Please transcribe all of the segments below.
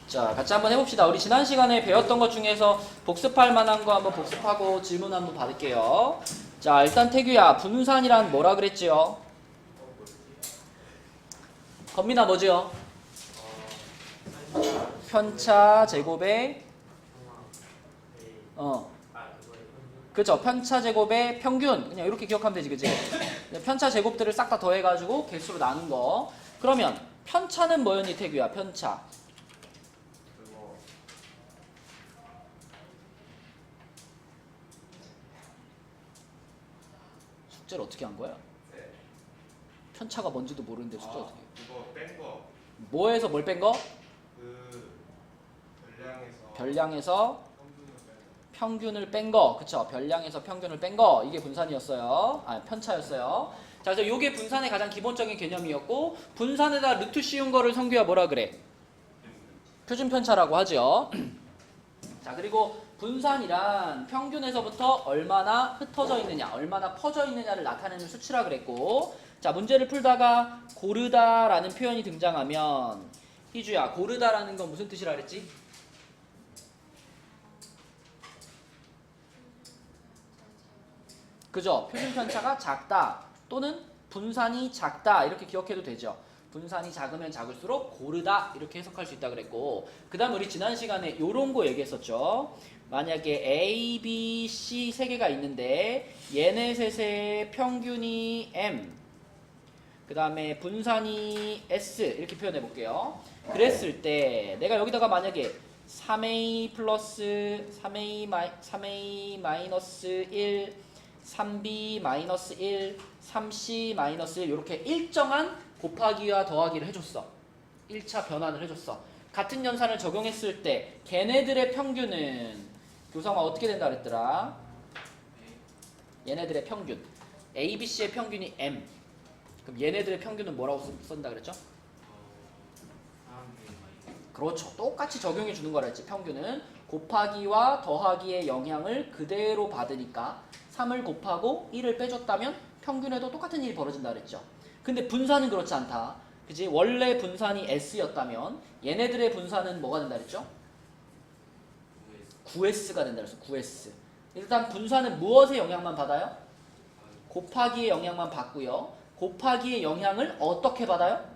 자, 같이 한번 해봅시다. 우리 지난 시간에 배웠던 것 중에서 복습할 만한 거 한번 복습하고 질문 한번 받을게요. 자, 일단 태규야, 분산이란 뭐라 그랬지요? 건민아 뭐지요? 편차 제곱의 그죠? 편차 제곱의 평균. 그냥 이렇게 기억하면 되지, 그지? 편차 제곱들을 싹 다 더해가지고 개수로 나눈 거. 그러면 편차는 뭐였니, 태규야? 편차. 숙제를 어떻게 한 거야? 편차가 뭔지도 모르는데 숙제 어떻게 해? 그거 뺀 거. 뭐에서 뭘 뺀 거? 그 별량에서 별량에서 평균을 평균을 뺀 거. 뺀 거. 그쵸? 별량에서 평균을 뺀 거. 이게 분산이었어요. 아, 편차였어요. 자, 그래서 이게 분산의 가장 기본적인 개념이었고, 분산에다 루트 씌운 거를 성규야 뭐라 그래? 표준 편차라고 하죠. 자, 그리고 분산이란 평균에서부터 얼마나 흩어져 있느냐, 얼마나 퍼져 있느냐를 나타내는 수치라 그랬고, 자, 문제를 풀다가 고르다라는 표현이 등장하면, 희주야, 고르다라는 건 무슨 뜻이라 그랬지? 그죠? 표준 편차가 작다 또는 분산이 작다 이렇게 기억해도 되죠. 분산이 작으면 작을수록 고르다 이렇게 해석할 수 있다 그랬고, 그 다음 우리 지난 시간에 요런 거 얘기했었죠. 만약에 A, B, C 세 개가 있는데 얘네 셋의 평균이 M, 그 다음에 분산이 S 이렇게 표현해 볼게요. 그랬을 때 내가 여기다가 만약에 3A 플러스 3A 마이너스 1, 3B 마이너스 1, 3C 마이너스 1 이렇게 일정한 곱하기와 더하기를 해줬어. 1차 변환을 해줬어. 같은 연산을 적용했을 때 걔네들의 평균은 교성아 어떻게 된다 그랬더라? 얘네들의 평균 A, B, C의 평균이 M. 그럼 얘네들의 평균은 뭐라고 쓴다 그랬죠? 그렇죠. 똑같이 적용해 주는 거라 했지. 평균은 곱하기와 더하기의 영향을 그대로 받으니까 3을 곱하고 1을 빼줬다면 평균에도 똑같은 일이 벌어진다 그랬죠. 근데 분산은 그렇지 않다. 그지? 원래 분산이 S였다면 얘네들의 분산은 뭐가 된다 그랬죠? 9S가 된다 그랬어. 9S. 일단 분산은 무엇의 영향만 받아요? 곱하기의 영향만 받고요. 곱하기의 영향을 어떻게 받아요?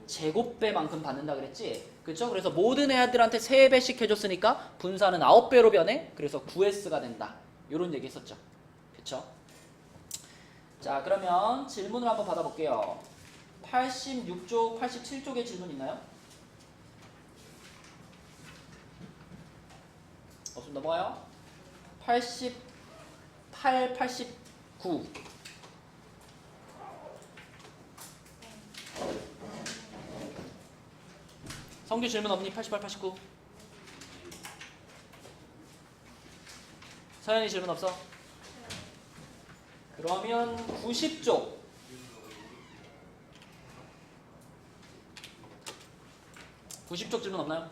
제곱배만큼 받는다 그랬지? 그쵸? 그래서 모든 애들한테 3배씩 해줬으니까 분산은 9배로 변해. 그래서 9S가 된다. 요런 얘기 했었죠. 그쵸? 자, 그러면 질문을 한번 받아볼게요. 86쪽, 87쪽에 질문 있나요? 없으면 넘어가요. 88, 89. 성규 질문 없니? 88, 89. 서연이 질문 없어? 그러면 90쪽. 90쪽 질문 없나요?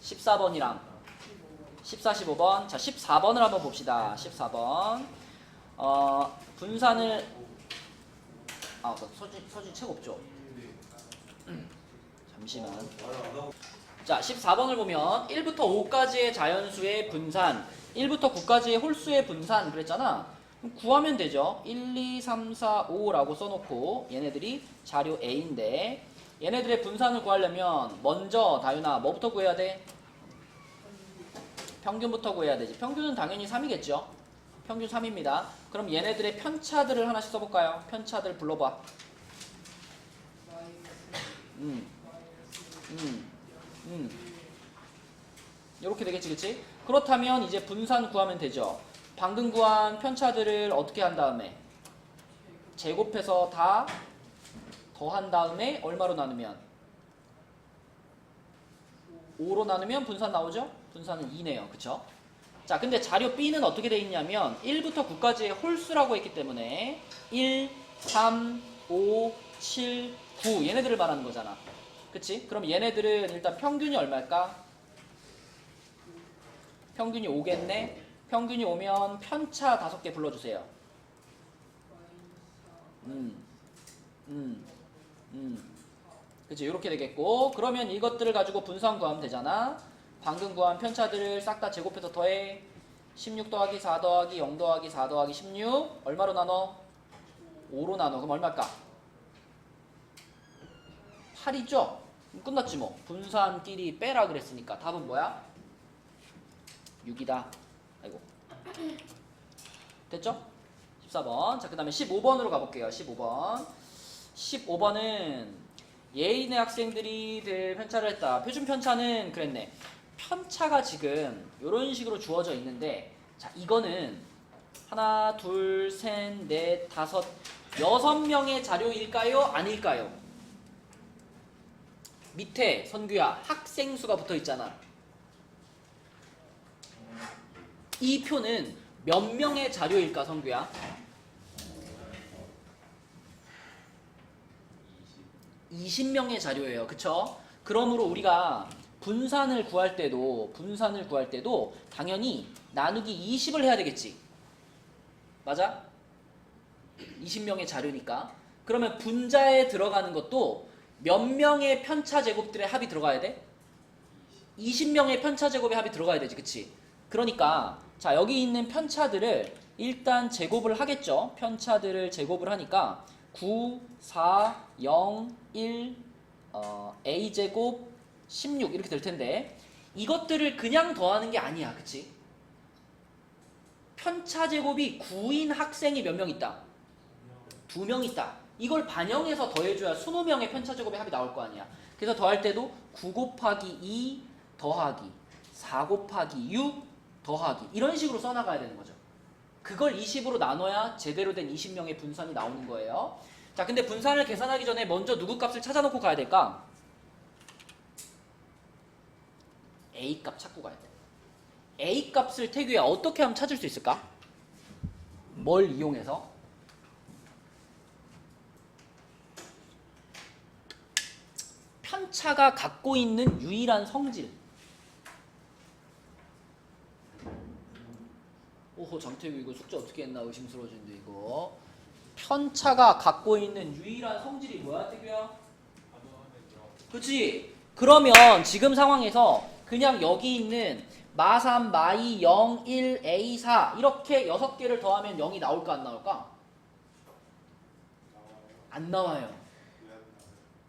14번이랑 14, 15번. 자, 14번을 한번 봅시다. 14번. 분산을 서준이 책 없죠? 잠시만. 자, 14번을 보면 1부터 5까지의 자연수의 분산, 1부터 9까지의 홀수의 분산 그랬잖아. 그럼 구하면 되죠. 1, 2, 3, 4, 5라고 써놓고 얘네들이 자료 A인데 얘네들의 분산을 구하려면 먼저 다윤아 뭐부터 구해야 돼? 평균부터 구해야 되지. 평균은 당연히 3이겠죠. 평균 3입니다. 그럼 얘네들의 편차들을 하나씩 써볼까요? 편차들 불러봐. 이렇게 되겠지, 그치? 그렇다면 이제 분산 구하면 되죠. 방금 구한 편차들을 어떻게 한 다음에 제곱해서 다 더한 다음에 얼마로 나누면 5로 나누면 분산 나오죠? 분산은 2네요, 그쵸? 자, 근데 자료 B는 어떻게 돼 있냐면 1부터 9까지의 홀수라고 했기 때문에 1, 3, 5, 7, 9 얘네들을 말하는 거잖아. 그치? 그럼 얘네들은 일단 평균이 얼마일까? 평균이 5겠네? 평균이 오면 편차 5개 불러주세요. 그치? 이렇게 되겠고 그러면 이것들을 가지고 분산 구하면 되잖아. 방금 구한 편차들을 싹 다 제곱해서 더해. 16 더하기 4 더하기 0 더하기 4 더하기 16 얼마로 나눠? 5로 나눠. 그럼 얼마일까? 8이죠? 끝났지 뭐. 분산끼리 빼라 그랬으니까 답은 뭐야? 6이다. 아이고. 됐죠? 14번. 자, 그 다음에 15번으로 가볼게요. 15번. 15번은 예인의 학생들이 될 편차를 했다. 표준 편차는 그랬네. 편차가 지금 이런 식으로 주어져 있는데, 자, 이거는 하나, 둘, 셋, 넷, 다섯, 6명의 자료일까요? 아닐까요? 밑에 선규야 학생 수가 붙어 있잖아. 이 표는 몇 명의 자료일까, 선규야? 20명의 자료예요. 그쵸? 그러므로 우리가 분산을 구할 때도 당연히 나누기 20을 해야 되겠지. 맞아? 20명의 자료니까. 그러면 분자에 들어가는 것도 몇 명의 편차 제곱들의 합이 들어가야 돼? 20명의 편차 제곱의 합이 들어가야 되지. 그치? 그러니까 자, 여기 있는 편차들을 일단 제곱을 하겠죠. 편차들을 제곱을 하니까 9, 4, 0, 1, a제곱 16 이렇게 될 텐데 이것들을 그냥 더하는 게 아니야. 그치? 편차 제곱이 9인 학생이 몇 명 있다? 2명 있다. 이걸 반영해서 더해줘야 20명의 편차 제곱의 합이 나올 거 아니야. 그래서 더할 때도 9 곱하기 2 더하기 4 곱하기 6 더하기 이런 식으로 써나가야 되는 거죠. 그걸 20으로 나눠야 제대로 된 20명의 분산이 나오는 거예요. 자, 근데 분산을 계산하기 전에 먼저 누구 값을 찾아놓고 가야 될까? A 값 찾고 가야 돼. A 값을 태규야 어떻게 하면 찾을 수 있을까? 뭘 이용해서? 편차가 갖고 있는 유일한 성질. 오호, 장태규 이거 숙제 어떻게 했나 의심스러워지는데 이거. 편차가 갖고 있는 유일한 성질이 뭐야, 태규야? 그치? 그러면 지금 상황에서 그냥 여기 있는 마3, 마2, 0, 1, A4 이렇게 6개를 더하면 0이 나올까 안 나올까? 안 나와요.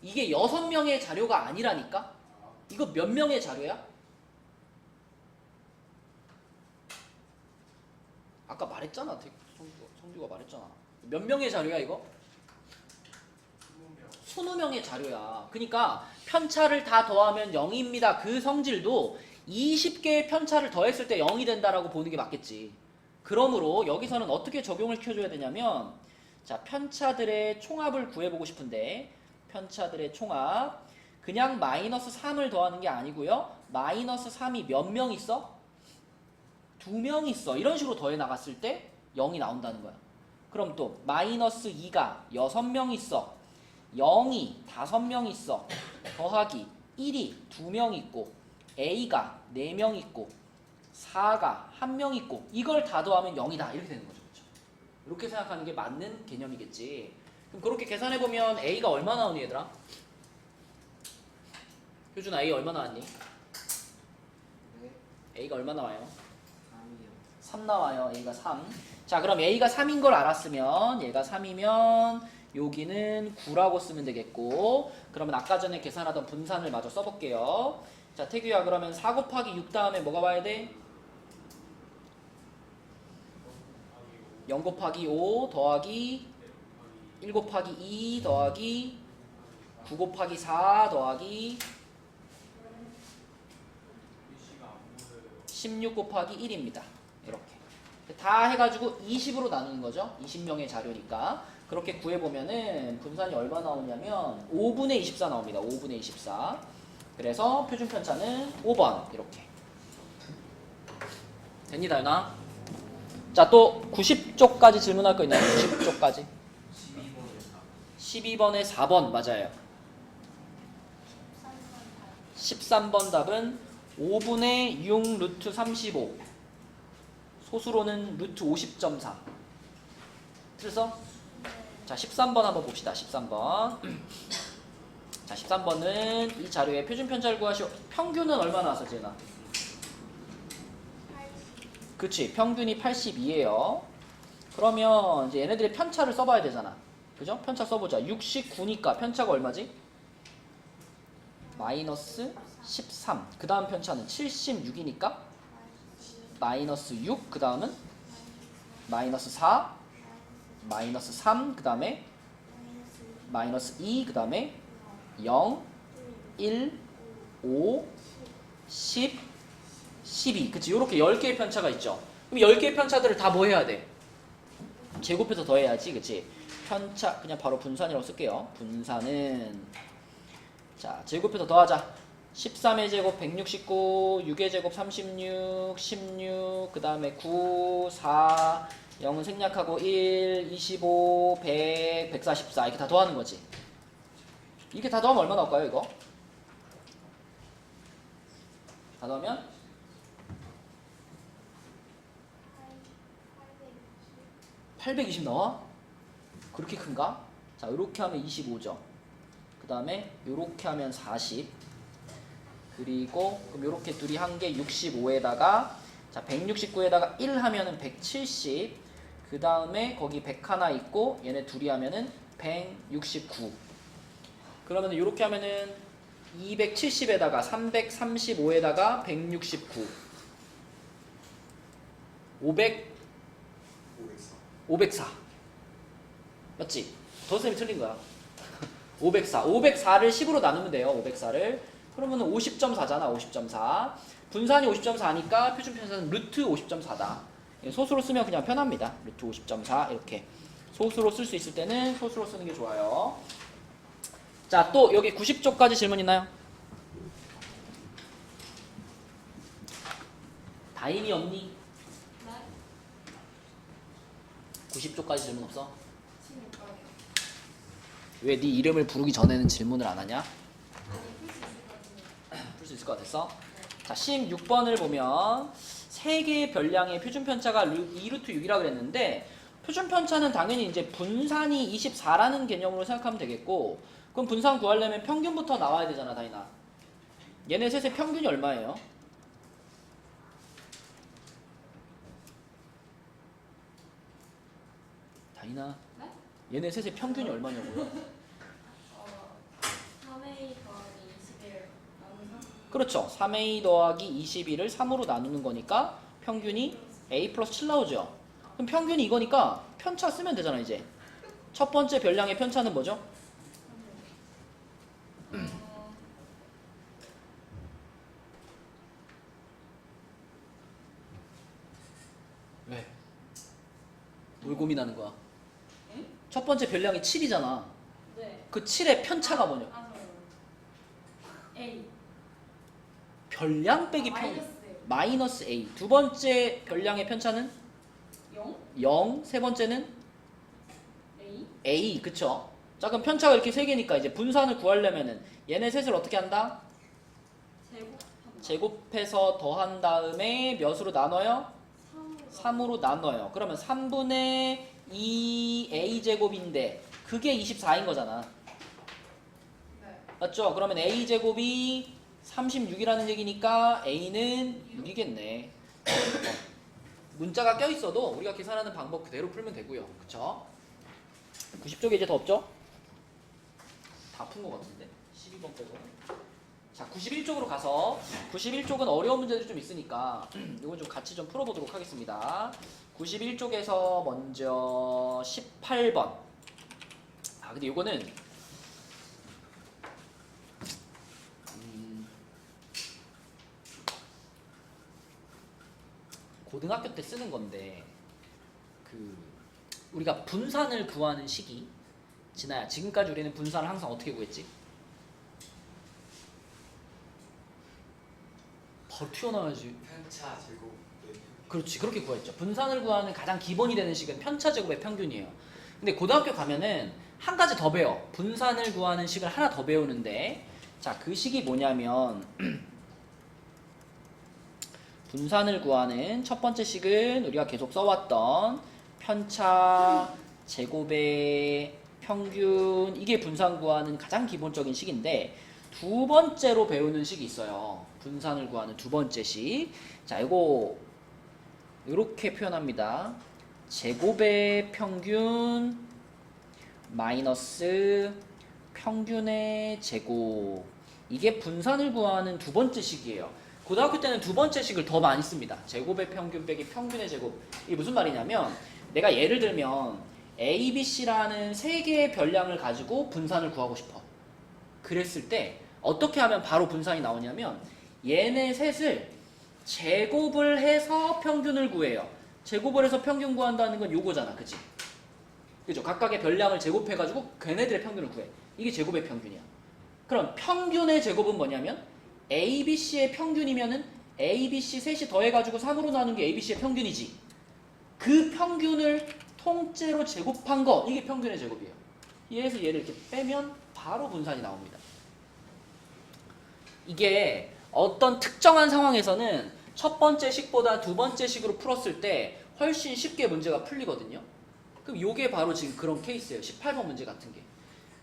이게 6명의 자료가 아니라니까? 이거 몇 명의 자료야? 아까 말했잖아. 성규가 말했잖아. 몇 명의 자료야 이거? 20명의 자료야. 그러니까 편차를 다 더하면 0입니다. 그 성질도 20개의 편차를 더했을 때 0이 된다라고 보는 게 맞겠지. 그러므로 여기서는 어떻게 적용을 켜줘야 되냐면 자, 편차들의 총합을 구해보고 싶은데 편차들의 총합 그냥 마이너스 3을 더하는 게 아니고요. 마이너스 3이 몇 명 있어? 2명 있어. 이런 식으로 더해 나갔을 때 0이 나온다는 거야. 그럼 또 마이너스 2가 6명 있어. 0이 5명 있어. 더하기 1이 2명 있고 A가 4명 있고 4가 1명 있고 이걸 다 더하면 0이다. 이렇게 되는 거죠. 그렇죠? 이렇게 생각하는 게 맞는 개념이겠지. 그럼 그렇게 계산해보면 A가 얼마 나오니 얘들아? 효준아, A 얼마 나왔니? 네. A가 얼마 나와요? 3이요. 3 나와요. A가 3. 자, 그럼 A가 3인 걸 알았으면 얘가 3이면 여기는 9라고 쓰면 되겠고 그러면 아까 전에 계산하던 분산을 마저 써볼게요. 자, 태규야 그러면 4 곱하기 6 다음에 뭐가 와야 돼? 0 곱하기 5 더하기 1 곱하기 2 더하기 9 곱하기 4 더하기 16 곱하기 1입니다. 이렇게 다 해가지고 20으로 나누는 거죠. 20명의 자료니까 그렇게 구해보면은 분산이 얼마 나오냐면 5분의 24 나옵니다. 5분의 24. 그래서 표준 편차는 5번 이렇게 됩니다. 유나. 자, 또 90쪽까지 질문할 거 있나요? 90쪽까지 12번에 4번 맞아요. 13번 답은 5분의 6 루트 35 소수로는 루트 50.3 틀렸어? 자, 13번 한번 봅시다. 13번 자, 13번은 이 자료의 표준 편차를 구하시오. 평균은 얼마 나왔어, 지은아? 그치, 평균이 82예요. 그러면 이제 얘네들의 편차를 써봐야 되잖아. 그죠? 편차 써보자. 69니까 편차가 얼마지? 마이너스 13. 그 다음 편차는 76이니까 마이너스 6. 그 다음은 마이너스 4, 마이너스 3. 그 다음에 마이너스 2. 그 다음에 0, 1, 5, 10, 12. 그치? 요렇게 10개의 편차가 있죠. 그럼 10개의 편차들을 다 뭐 해야 돼? 제곱해서 더해야지. 그치? 편차 그냥 바로 분산이라고 쓸게요. 분산은 자, 제곱해서 더하자. 13의 제곱 169, 6의 제곱 36, 16, 그 다음에 9, 4, 0은 생략하고 1, 25, 100, 144 이렇게 다 더하는 거지. 이게 다 더하면 얼마 나올까요, 이거? 다 더하면 820 나와? 그렇게 큰가? 자, 이렇게 하면 25죠. 그 다음에 이렇게 하면 40. 그리고 그럼 이렇게 둘이 한 게 65에다가 자 169에다가 1 하면은 170. 그 다음에 거기 100 하나 있고 얘네 둘이 하면은 169. 그러면은 이렇게 하면은 270에다가 335에다가 169. 504. 맞지? 더쌤이 틀린 거야. 504. 504를 10으로 나누면 돼요. 504를. 그러면은 50.4잖아. 50.4. 분산이 50.4니까 표준 편차는 루트 50.4다. 소수로 쓰면 그냥 편합니다. 루트 50.4 이렇게. 소수로 쓸 수 있을 때는 소수로 쓰는 게 좋아요. 자, 또 여기 90쪽까지 질문 있나요? 다인이 없니? 90쪽까지 질문 없어? 왜 네 이름을 부르기 전에는 질문을 안 하냐? 풀 수 있을 것 같았어? 자, 16번을 보면 3개의 별량의 표준 편차가 2루트 6이라 그랬는데 표준 편차는 당연히 이제 분산이 24라는 개념으로 생각하면 되겠고 그럼 분산 구하려면 평균부터 나와야 되잖아, 다인아. 얘네 셋의 평균이 얼마예요? 다인아. 네? 얘네 셋의 평균이 얼마냐고요? 3A 더하기 21 나누면 그렇죠. 3a 더하기 21을 3으로 나누는 거니까 평균이 a 플러스 7 나오죠. 그럼 평균이 이거니까 편차 쓰면 되잖아, 이제. 첫 번째 별량의 편차는 뭐죠? 왜? 뭘 고민하는 거야? 응? 첫 번째 별량이 7이잖아. 네. 그 7의 편차가 뭐냐? A 별량 빼기 평균. 마이너스 마이너스 a. 두 번째 별량의 편차는 0 0. 세 번째는 A a. 그쵸? 자, 그럼 편차가 이렇게 세 개니까 이제 분산을 구하려면은 얘네 셋을 어떻게 한다? 제곱합니다. 제곱해서 더한 다음에 몇으로 나눠요? 3으로 3으로 나눠요. 그러면 3분의 2 a제곱인데 그게 24인 거잖아. 네. 맞죠? 그러면 a제곱이 36이라는 얘기니까 a는 6이겠네. 문자가 껴있어도 우리가 계산하는 방법 그대로 풀면 되고요. 그쵸? 90쪽에 이제 더 없죠? 다 푼 것 같은데? 12번 빼고. 자, 91쪽으로 가서 91쪽은 어려운 문제들이 좀 있으니까 이건 좀 같이 좀 풀어보도록 하겠습니다. 91쪽에서 먼저 18번. 아, 근데 이거는 고등학교 때 쓰는 건데 우리가 분산을 구하는 식이 진아야, 지금까지 우리는 분산을 항상 어떻게 구했지? 바로 튀어나와야지. 편차 제곱. 그렇지, 그렇게 구했죠. 분산을 구하는 가장 기본이 되는 식은 편차 제곱의 평균이에요. 근데 고등학교 가면은 한 가지 더 배워. 분산을 구하는 식을 하나 더 배우는데, 자, 그 식이 뭐냐면 분산을 구하는 첫 번째 식은 우리가 계속 써왔던 편차 제곱의 평균 이게 분산 구하는 가장 기본적인 식인데 두 번째로 배우는 식이 있어요. 분산을 구하는 두 번째 식. 자, 이거 이렇게 표현합니다. 제곱의 평균 마이너스 평균의 제곱. 이게 분산을 구하는 두 번째 식이에요. 고등학교 때는 두 번째 식을 더 많이 씁니다. 제곱의 평균 빼기 평균의 제곱. 이게 무슨 말이냐면 내가 예를 들면 A, B, C라는 세 개의 별량을 가지고 분산을 구하고 싶어. 그랬을 때 어떻게 하면 바로 분산이 나오냐면 얘네 셋을 제곱을 해서 평균을 구해요. 제곱을 해서 평균 구한다는 건 요거잖아. 그치? 그죠? 각각의 별량을 제곱해가지고 걔네들의 평균을 구해. 이게 제곱의 평균이야. 그럼 평균의 제곱은 뭐냐면 A, B, C의 평균이면은 A, B, C 셋이 더해가지고 3으로 나눈 게 A, B, C의 평균이지. 그 평균을 통째로 제곱한 거, 이게 평균의 제곱이에요. 얘에서 얘를 이렇게 빼면 바로 분산이 나옵니다. 이게 어떤 특정한 상황에서는 첫 번째 식보다 두 번째 식으로 풀었을 때 훨씬 쉽게 문제가 풀리거든요. 그럼 요게 바로 지금 그런 케이스예요. 18번 문제 같은 게.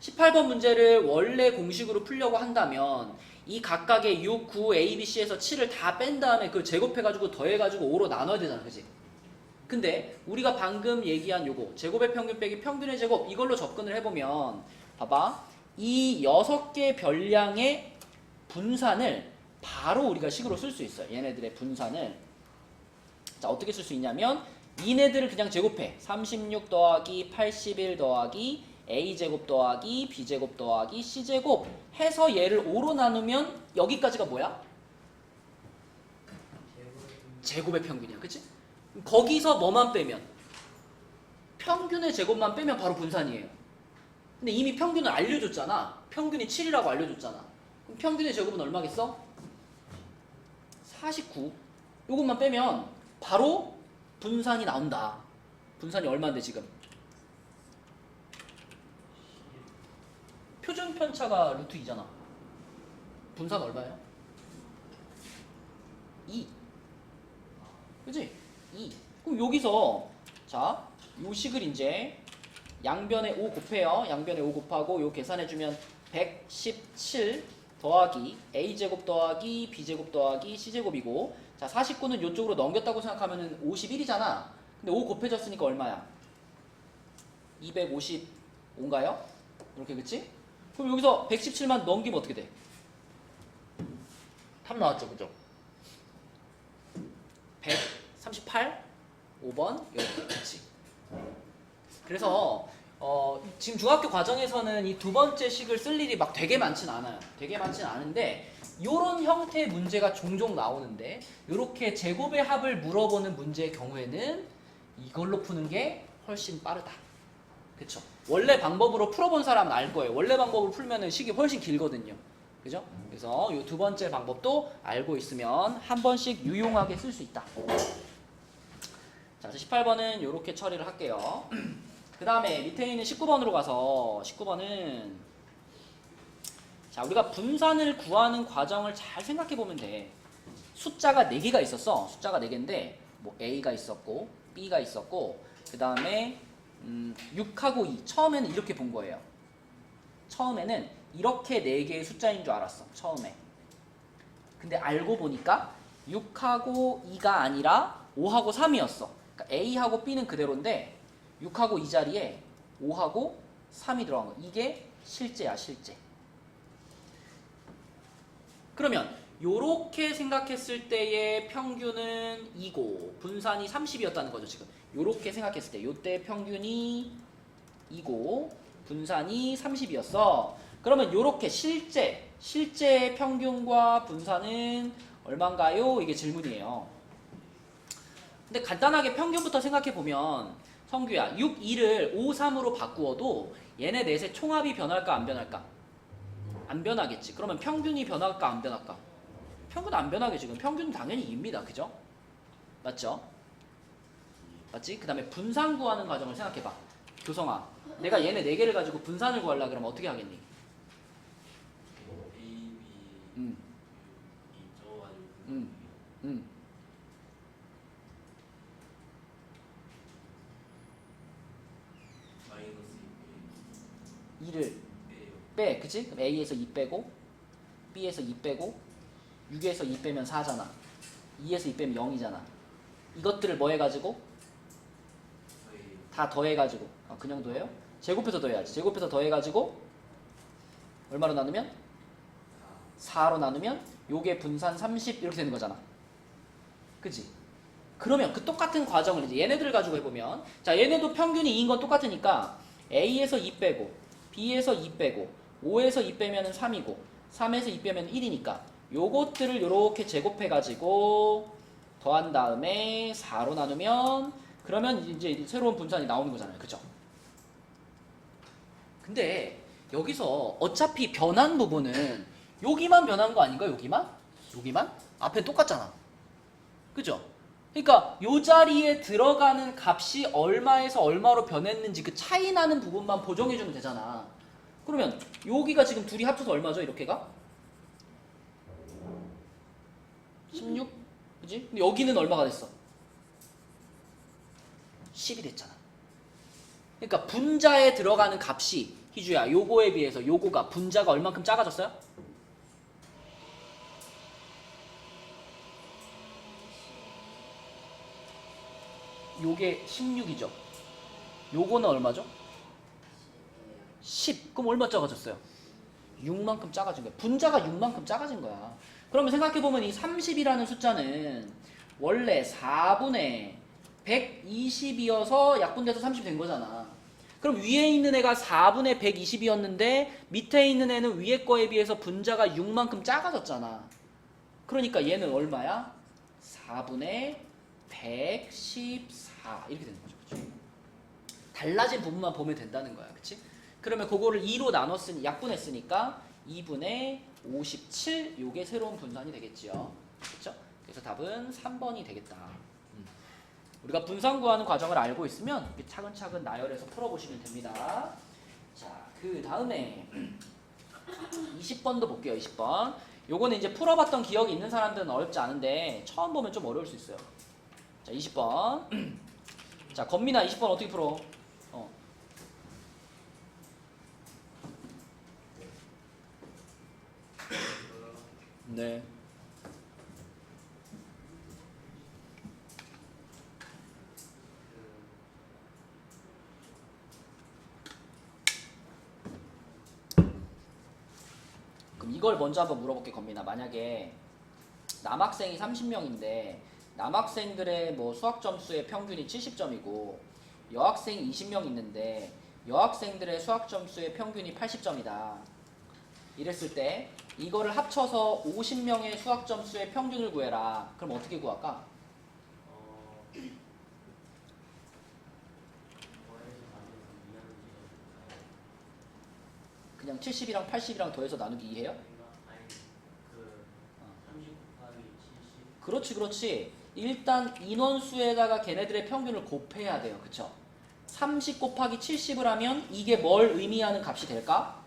18번 문제를 원래 공식으로 풀려고 한다면 이 각각의 6, 9, A, B, C에서 7을 다 뺀 다음에 그걸 제곱해가지고 더해가지고 5로 나눠야 되잖아. 그치? 근데 우리가 방금 얘기한 요거 제곱의 평균 빼기 평균의 제곱 이걸로 접근을 해보면 봐봐. 이 6개 별량의 분산을 바로 우리가 식으로 쓸 수 있어요. 얘네들의 분산을. 자, 어떻게 쓸 수 있냐면 얘네들을 그냥 제곱해. 36 더하기 81 더하기 A제곱 더하기 B제곱 더하기 C제곱 해서 얘를 5로 나누면 여기까지가 뭐야? 제곱의 평균이야. 그치? 거기서 뭐만 빼면? 평균의 제곱만 빼면 바로 분산이에요. 근데 이미 평균을 알려줬잖아. 평균이 7이라고 알려줬잖아. 그럼 평균의 제곱은 얼마겠어? 49. 요것만 빼면 바로 분산이 나온다. 분산이 얼마인데 지금? 표준 편차가 루트 2잖아. 분산 얼마예요? 2. 그치? 2. 그럼 여기서 자, 요 식을 이제 양변에 5 곱해요. 양변에 5 곱하고 요 계산해주면 117 더하기 A제곱 더하기 B제곱 더하기 C제곱이고 자 49는 이쪽으로 넘겼다고 생각하면 51이잖아. 근데 5 곱해졌으니까 얼마야? 255인가요? 이렇게 그치? 그럼 여기서 117만 넘기면 어떻게 돼? 답 나왔죠, 그죠? 138, 5번 이렇게 그치? 그래서 지금 중학교 과정에서는 이 두 번째 식을 쓸 일이 막 되게 많진 않아요. 되게 많진 않은데 이런 형태의 문제가 종종 나오는데 이렇게 제곱의 합을 물어보는 문제의 경우에는 이걸로 푸는 게 훨씬 빠르다. 그쵸? 원래 방법으로 풀어본 사람은 알 거예요. 원래 방법으로 풀면은 식이 훨씬 길거든요. 그죠? 그래서 이 두 번째 방법도 알고 있으면 한 번씩 유용하게 쓸 수 있다. 자, 18번은 이렇게 처리를 할게요. 그 다음에 밑에 있는 19번으로 가서 19번은 자, 우리가 분산을 구하는 과정을 잘 생각해 보면 돼. 숫자가 4개가 있었어. 숫자가 4개인데 뭐 A가 있었고 B가 있었고 그 다음에 6하고 2 처음에는 이렇게 본 거예요. 처음에는 이렇게 4개의 숫자인 줄 알았어. 처음에. 근데 알고 보니까 6하고 2가 아니라 5하고 3이었어. 그러니까 A하고 B는 그대로인데 6하고 2 자리에 5하고 3이 들어간 거. 이게 실제야, 실제. 그러면 요렇게 생각했을 때의 평균은 2고 분산이 30이었다는 거죠, 지금. 요렇게 생각했을 때 요때 평균이 2고 분산이 30이었어. 그러면 요렇게 실제 평균과 분산은 얼마인가요? 이게 질문이에요. 근데 간단하게 평균부터 생각해 보면 성규야, 6, 2를 5, 3으로 바꾸어도 얘네 넷의 총합이 변할까 안 변할까? 안 변하겠지. 그러면 평균이 변할까 안 변할까? 평균 안 변하게 지금. 평균은 당연히 2입니다. 그죠? 맞죠? 맞지? 그 다음에 분산 구하는 과정을 생각해봐. 교성아, 내가 얘네 4개를 가지고 분산을 구하려고 그러면 어떻게 하겠니? A, B, 음. 2 적어가지고 마이너스 마이너스 2 B 빼. 그치? 그럼 A에서 2 빼고 B에서 2 빼고 6에서 2 빼면 4잖아. 2에서 2 빼면 0이잖아. 이것들을 뭐 해가지고? 저희 다 더해가지고. 그냥 더해요? 제곱해서 더해야지. 제곱해서 더해가지고 얼마로 나누면? 4로 나누면 요게 분산 30 이렇게 되는 거잖아. 그치? 그러면 그 똑같은 과정을 이제 얘네들을 가지고 해보면, 자, 얘네도 평균이 2인 건 똑같으니까 A에서 2 빼고 B에서 2 빼고 5에서 2 빼면 3이고 3에서 2 빼면 1이니까 요것들을 이렇게 제곱해가지고 더한 다음에 4로 나누면 그러면 이제 새로운 분산이 나오는 거잖아요. 그죠? 근데 여기서 어차피 변한 부분은 여기만 변한 거 아닌가? 여기만? 여기만? 앞에 똑같잖아. 그죠? 그러니까 요 자리에 들어가는 값이 얼마에서 얼마로 변했는지 그 차이 나는 부분만 보정해주면 되잖아. 그러면 여기가 지금 둘이 합쳐서 얼마죠? 이렇게가? 16? 그지? 근데 여기는 얼마가 됐어? 10이 됐잖아. 그러니까 분자에 들어가는 값이 희주야 요거에 비해서 요거가 분자가 얼만큼 작아졌어요? 요게 16이죠. 요거는 얼마죠? 10. 그럼 얼마 작아졌어요? 6만큼 작아진 거야. 분자가 6만큼 작아진 거야. 그러면 생각해보면 이 30이라는 숫자는 원래 4분의 120이어서 약분돼서 30이 된 거잖아. 그럼 위에 있는 애가 4분의 120이었는데 밑에 있는 애는 위에 거에 비해서 분자가 6만큼 작아졌잖아. 그러니까 얘는 얼마야? 4분의 114 이렇게 되는 거죠. 그치? 달라진 부분만 보면 된다는 거야. 그치? 그러면 그거를 2로 나눴으니 약분했으니까 2분의 57 요게 새로운 분산이 되겠지요. 그렇죠? 그래서 답은 3번이 되겠다. 우리가 분산 구하는 과정을 알고 있으면 이렇게 차근차근 나열해서 풀어보시면 됩니다. 자, 그 다음에 20번도 볼게요. 20번. 요거는 이제 풀어봤던 기억이 있는 사람들은 어렵지 않은데 처음 보면 좀 어려울 수 있어요. 자, 20번. 자, 건민아 20번 어떻게 풀어? 네. 그럼 이걸 먼저 한번 물어볼게, 건민아. 만약에 남학생이 30명인데 남학생들의 뭐 수학 점수의 평균이 70점이고 여학생이 20명 있는데 여학생들의 수학 점수의 평균이 80점이다. 이랬을 때 이거를 합쳐서 50명의 수학 점수의 평균을 구해라. 그럼 어떻게 구할까? 그냥 70이랑 80이랑 더해서 나누기 2해요? 그렇지, 그렇지. 일단 인원수에다가 걔네들의 평균을 곱해야 돼요. 그쵸? 30 곱하기 70을 하면 이게 뭘 의미하는 값이 될까?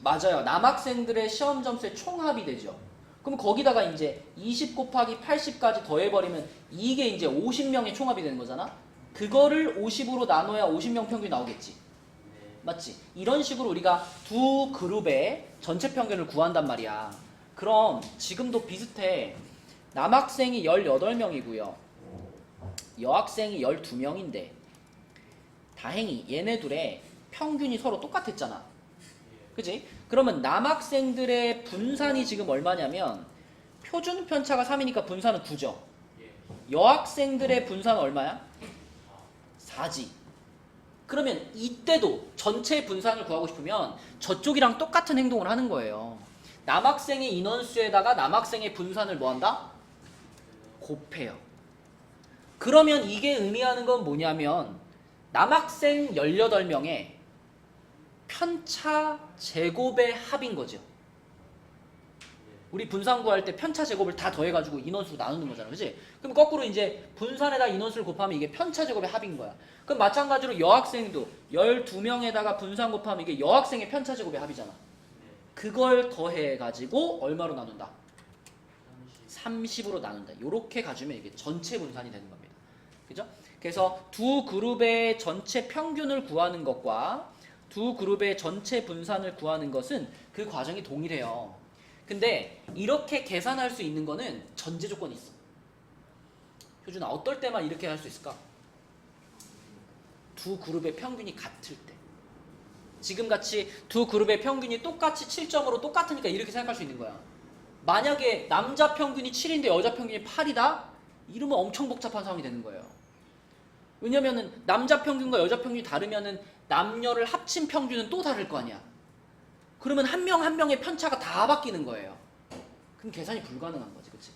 맞아요. 남학생들의 시험 점수의 총합이 되죠. 그럼 거기다가 이제 20 곱하기 80까지 더해버리면 이게 이제 50명의 총합이 되는 거잖아? 그거를 50으로 나눠야 50명 평균이 나오겠지. 맞지? 이런 식으로 우리가 두 그룹의 전체 평균을 구한단 말이야. 그럼 지금도 비슷해. 남학생이 18명이고요. 여학생이 12명인데 다행히 얘네 둘의 평균이 서로 똑같았잖아. 그치? 그러면 남학생들의 분산이 지금 얼마냐면 표준 편차가 3이니까 분산은 9죠. 여학생들의 분산은 얼마야? 4지. 그러면 이때도 전체 분산을 구하고 싶으면 저쪽이랑 똑같은 행동을 하는 거예요. 남학생의 인원수에다가 남학생의 분산을 뭐한다? 곱해요. 그러면 이게 의미하는 건 뭐냐면 남학생 18명의 편차 제곱의 합인 거죠. 우리 분산 구할 때 편차 제곱을 다 더해가지고 인원수 나누는 거잖아. 그치? 그럼 거꾸로 이제 분산에다 인원수를 곱하면 이게 편차 제곱의 합인 거야. 그럼 마찬가지로 여학생도 12명에다가 분산 곱하면 이게 여학생의 편차 제곱의 합이잖아. 그걸 더해가지고 얼마로 나눈다? 30으로 나눈다. 요렇게 가주면 이게 전체 분산이 되는 겁니다. 그죠? 그래서 두 그룹의 전체 평균을 구하는 것과 두 그룹의 전체 분산을 구하는 것은 그 과정이 동일해요. 근데 이렇게 계산할 수 있는 거는 전제 조건이 있어. 효준아, 어떨 때만 이렇게 할 수 있을까? 두 그룹의 평균이 같을 때. 지금같이 두 그룹의 평균이 똑같이 7점으로 똑같으니까 이렇게 생각할 수 있는 거야. 만약에 남자 평균이 7인데 여자 평균이 8이다? 이러면 엄청 복잡한 상황이 되는 거예요. 왜냐면은 남자 평균과 여자 평균이 다르면은 남녀를 합친 평균은 또 다를 거 아니야. 그러면 한 명 한 명의 편차가 다 바뀌는 거예요. 그럼 계산이 불가능한 거지, 그치?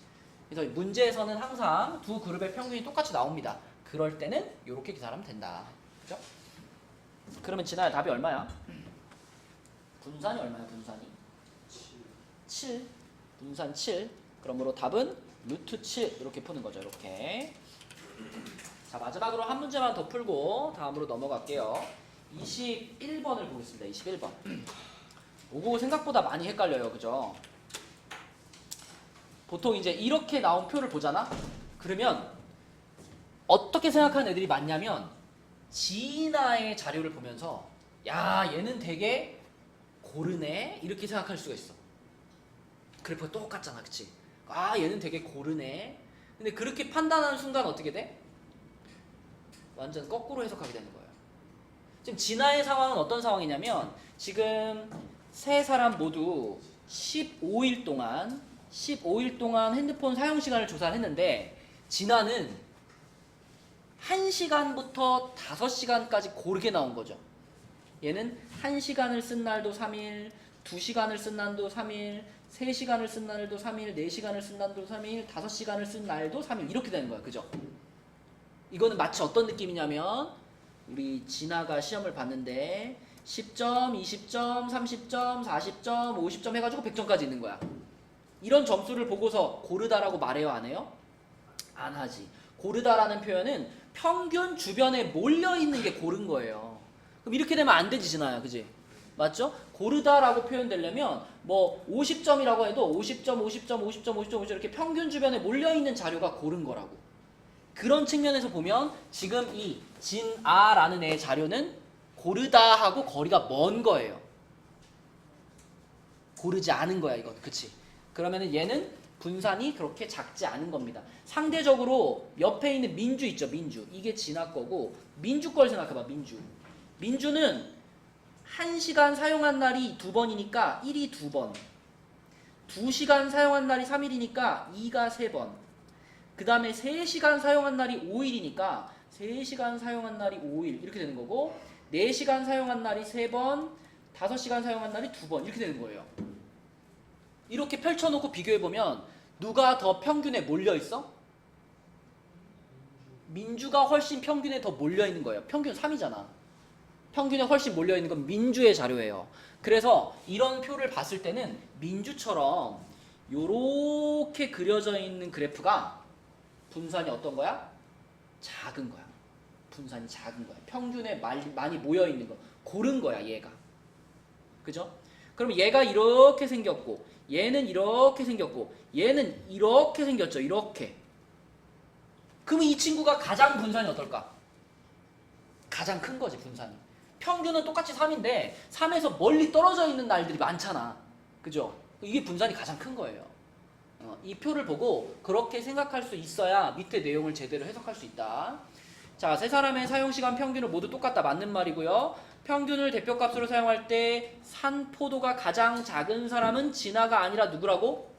그래서 문제에서는 항상 두 그룹의 평균이 똑같이 나옵니다. 그럴 때는 이렇게 계산하면 된다. 그죠? 그러면 진아야, 답이 얼마야? 분산이 얼마야, 분산이? 7. 분산 7. 그러므로 답은 루트 7 이렇게 푸는 거죠, 이렇게. 자, 마지막으로 한 문제만 더 풀고 다음으로 넘어갈게요. 21번을 보겠습니다. 21번. 이거 생각보다 많이 헷갈려요, 그죠? 보통 이제 이렇게 나온 표를 보잖아? 그러면 어떻게 생각하는 애들이 많냐면 진아의 자료를 보면서 야, 얘는 되게 고르네 이렇게 생각할 수가 있어. 그래프가 똑같잖아, 그치? 아, 얘는 되게 고르네. 근데 그렇게 판단하는 순간 어떻게 돼? 완전 거꾸로 해석하게 되는 거예요. 지금 진아의 상황은 어떤 상황이냐면 지금 세 사람 모두 15일 동안 핸드폰 사용 시간을 조사를 했는데 진아는 1시간부터 5시간까지 고르게 나온 거죠. 얘는 1시간을 쓴 날도 3일, 2시간을 쓴 날도 3일, 3시간을 쓴 날도 3일, 4시간을 쓴 날도 3일, 5시간을 쓴 날도 3일 이렇게 되는 거예요. 그죠? 이거는 마치 어떤 느낌이냐면 우리 진아가 시험을 봤는데 10점, 20점, 30점, 40점, 50점 해가지고 100점까지 있는 거야. 이런 점수를 보고서 고르다라고 말해요, 안 해요? 안 하지. 고르다라는 표현은 평균 주변에 몰려있는 게 고른 거예요. 그럼 이렇게 되면 안 되지, 진아야. 그지? 맞죠? 고르다라고 표현되려면 뭐 50점이라고 해도 50점, 50점, 50점, 50점, 50점 이렇게 평균 주변에 몰려있는 자료가 고른 거라고. 그런 측면에서 보면 지금 이 진아라는 애의 자료는 고르다하고 거리가 먼 거예요. 고르지 않은 거야, 이건. 그치? 그러면은 얘는 분산이 그렇게 작지 않은 겁니다. 상대적으로 옆에 있는 민주 있죠, 민주. 이게 진아 거고 민주 걸 생각해봐, 민주. 민주는 1시간 사용한 날이 2번이니까 1이 2번. 2시간 사용한 날이 3일이니까 2가 3번. 그 다음에 3시간 사용한 날이 5일이니까 3시간 사용한 날이 5일 이렇게 되는 거고 4시간 사용한 날이 3번, 5시간 사용한 날이 2번 이렇게 되는 거예요. 이렇게 펼쳐놓고 비교해보면 누가 더 평균에 몰려있어? 민주가 훨씬 평균에 더 몰려있는 거예요. 평균 3이잖아. 평균에 훨씬 몰려있는 건 민주의 자료예요. 그래서 이런 표를 봤을 때는 민주처럼 요렇게 그려져 있는 그래프가 분산이 어떤 거야? 작은 거야. 분산이 작은 거야. 평균에 많이 모여있는 거. 고른 거야, 얘가. 그죠? 그럼 얘가 이렇게 생겼고 얘는 이렇게 생겼고 얘는 이렇게 생겼죠. 이렇게. 그럼 이 친구가 가장 분산이 어떨까? 가장 큰 거지, 분산이. 평균은 똑같이 3인데 3에서 멀리 떨어져 있는 날들이 많잖아. 그죠? 이게 분산이 가장 큰 거예요. 이 표를 보고 그렇게 생각할 수 있어야 밑에 내용을 제대로 해석할 수 있다. 자, 세 사람의 사용시간 평균은 모두 똑같다. 맞는 말이고요. 평균을 대표값으로 사용할 때 산포도가 가장 작은 사람은 진아가 아니라 누구라고?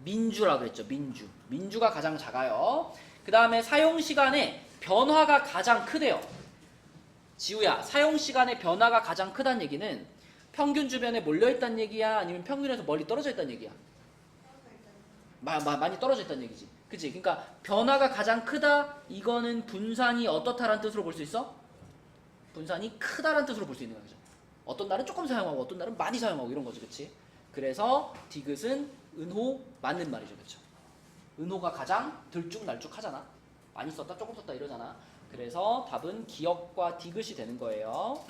민주라 그랬죠. 민주. 민주가 가장 작아요. 그 다음에 사용시간에 변화가 가장 크대요. 지우야, 사용시간의 변화가 가장 크다는 얘기는 평균 주변에 몰려있다는 얘기야? 아니면 평균에서 멀리 떨어져 있다는 얘기야? 많이 떨어져 있다는 얘기지. 그치? 그러니까 변화가 가장 크다? 이거는 분산이 어떻다라는 뜻으로 볼 수 있어? 분산이 크다라는 뜻으로 볼 수 있는 거죠. 어떤 날은 조금 사용하고 어떤 날은 많이 사용하고 이런 거지. 그치? 그래서 디귿은 은호 맞는 말이죠. 그쵸? 은호가 가장 들쭉날쭉하잖아. 많이 썼다 조금 썼다 이러잖아. 그래서 답은 기역과 디귿이 되는 거예요.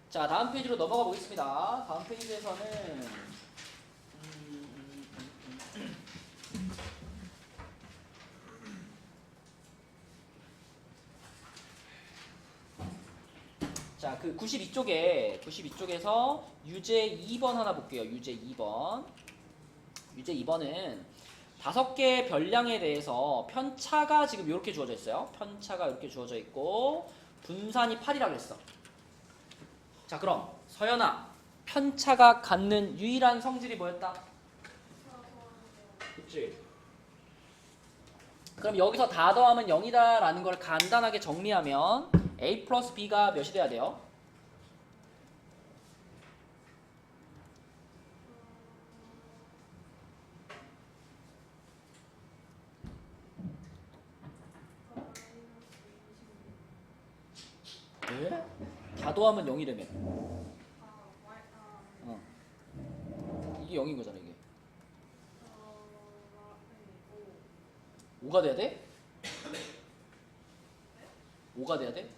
자, 다음 페이지로 넘어가 보겠습니다. 다음 페이지에서는 자, 그 92쪽에서 유제 2번 하나 볼게요. 유제 2번. 유제 2번은 5개의 별량에 대해서 편차가 지금 이렇게 주어져 있어요. 편차가 이렇게 주어져 있고 분산이 8이라 그랬어. 자, 그럼 서연아, 편차가 갖는 유일한 성질이 뭐였다? 그치? 그럼 여기서 다 더하면 0이다 라는 걸 간단하게 정리하면 A 플러스 B가 몇이 돼야 돼요? 왜? 다 더하면 0이라며. 이게 0인 거잖아, 이게. 5가 돼야 돼? 5가 돼야 돼?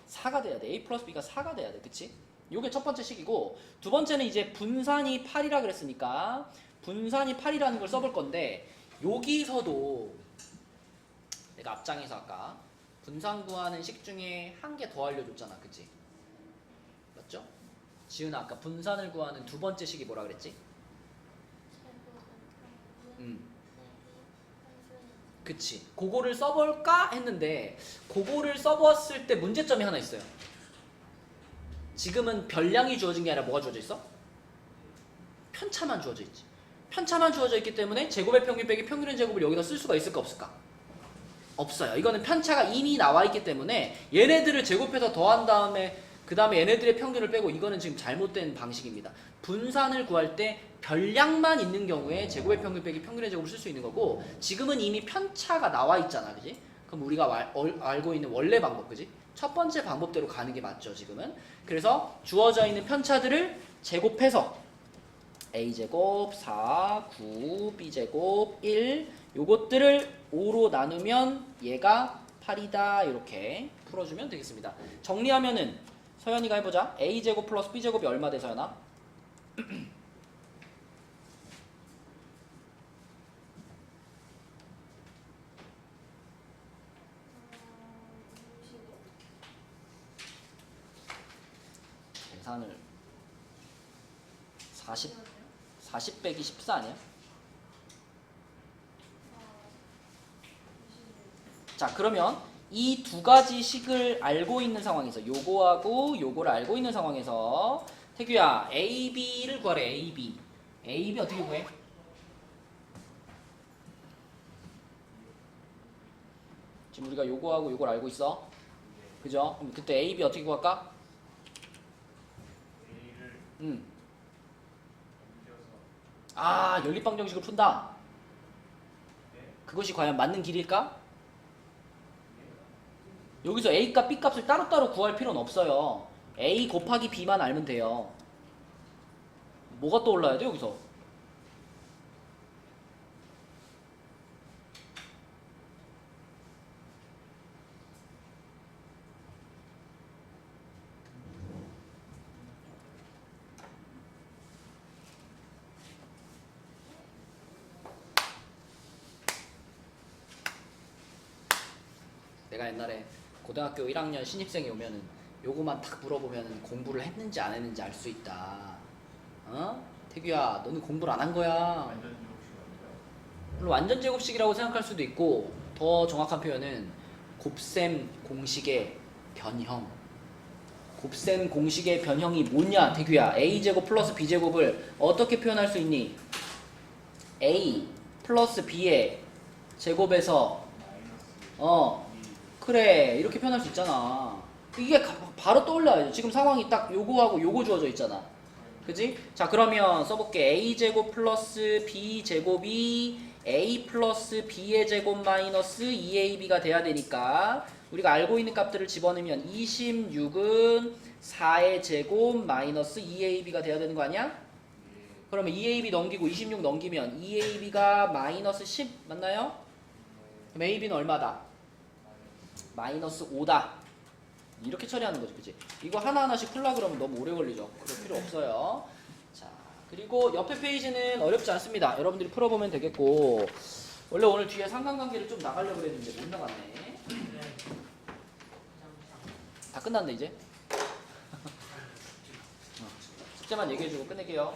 4가 돼야 돼. A 플러스 B가 4가 돼야 돼. 그치? 요게 첫 번째 식이고, 두 번째는 이제 분산이 8이라 그랬으니까 분산이 8이라는 걸 써볼 건데, 여기서도 내가 앞장에서 아까 분산 구하는 식 중에 한 개 더 알려줬잖아. 그치? 맞죠? 지은아, 아까 분산을 구하는 두 번째 식이 뭐라 그랬지? 그치. 그거를 써볼까 했는데 그거를 써봤을 때 문제점이 하나 있어요. 지금은 별량이 주어진 게 아니라 뭐가 주어져 있어? 편차만 주어져 있지. 편차만 주어져 있기 때문에 제곱의 평균 빼기 평균의 제곱을 여기다 쓸 수가 있을까 없을까? 없어요. 이거는 편차가 이미 나와 있기 때문에 얘네들을 제곱해서 더한 다음에 그 다음에 얘네들의 평균을 빼고, 이거는 지금 잘못된 방식입니다. 분산을 구할 때 별량만 있는 경우에 제곱의 평균 빼기 평균의 제곱을 쓸 수 있는 거고, 지금은 이미 편차가 나와 있잖아. 그지? 그럼 우리가 알고 있는 원래 방법, 그지? 첫 번째 방법대로 가는 게 맞죠, 지금은. 그래서 주어져 있는 편차들을 제곱해서 A제곱 4, 9, B제곱 1, 요것들을 5로 나누면 얘가 8이다. 이렇게 풀어주면 되겠습니다. 정리하면은 서연이가 해보자. A제곱 플러스 B제곱이 얼마 돼, 서연아? 계산을 40 빼기 14 아니야? 자, 그러면 이 두 가지 식을 알고 있는 상황에서, 요거하고 요거를 알고 있는 상황에서 태규야, AB를 구하래. AB 어떻게 구해? 지금 우리가 요거하고 요걸 알고 있어. 그죠? 그럼 그때 AB 어떻게 구할까? A를 아, 연립방정식을 푼다. 그것이 과연 맞는 길일까? 여기서 A값, B값을 따로따로 구할 필요는 없어요. A 곱하기 B만 알면 돼요. 뭐가 떠올라야 돼, 여기서? 내가 옛날에 고등학교 1학년 신입생이 오면은 요거만 딱 물어보면 공부를 했는지 안 했는지 알 수 있다. 어? 태규야, 너는 공부를 안 한 거야. 완전 제곱식 아니야? 물론 완전 제곱식이라고 생각할 수도 있고, 더 정확한 표현은 곱셈 공식의 변형. 곱셈 공식의 변형이 뭐냐, 태규야? A제곱 플러스 B제곱을 어떻게 표현할 수 있니? A 플러스 B의 제곱에서 그래, 이렇게 표현할 수 있잖아. 이게 바로 떠올라야죠. 지금 상황이 딱 요거하고 요거 주어져 있잖아. 그지? 자, 그러면 써볼게. A제곱 플러스 B제곱이 A 플러스 B의 제곱 마이너스 2AB가 돼야 되니까 우리가 알고 있는 값들을 집어넣으면 26은 4의 제곱 마이너스 2AB가 돼야 되는 거 아니야? 그러면 2AB 넘기고 26 넘기면 2AB가 마이너스 10 맞나요? 그럼 AB는 얼마다? 마이너스 5다. 이렇게 처리하는 거지, 그치? 이거 하나하나씩 풀라 그러면 너무 오래 걸리죠. 그럴 필요 없어요. 자, 그리고 옆에 페이지는 어렵지 않습니다. 여러분들이 풀어보면 되겠고, 원래 오늘 뒤에 상관관계를 좀 나가려고 그랬는데 못 나갔네. 다 끝났네 이제. 숙제만 얘기해주고 끝낼게요.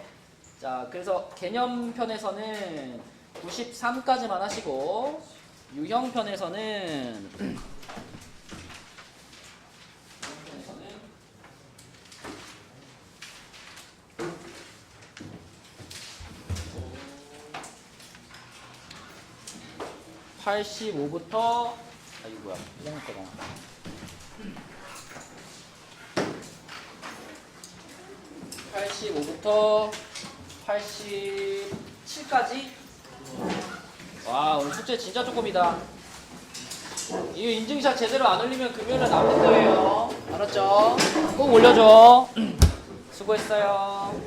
자, 그래서 개념편에서는 93까지만 하시고 유형편에서는 85부터 이거 뭐야? 이런 거가 85부터 87까지. 와, 오늘 숙제 진짜 조금이다. 이거 인증샷 제대로 안 올리면 금요일에 남는 거예요. 알았죠? 꼭 올려줘. 수고했어요.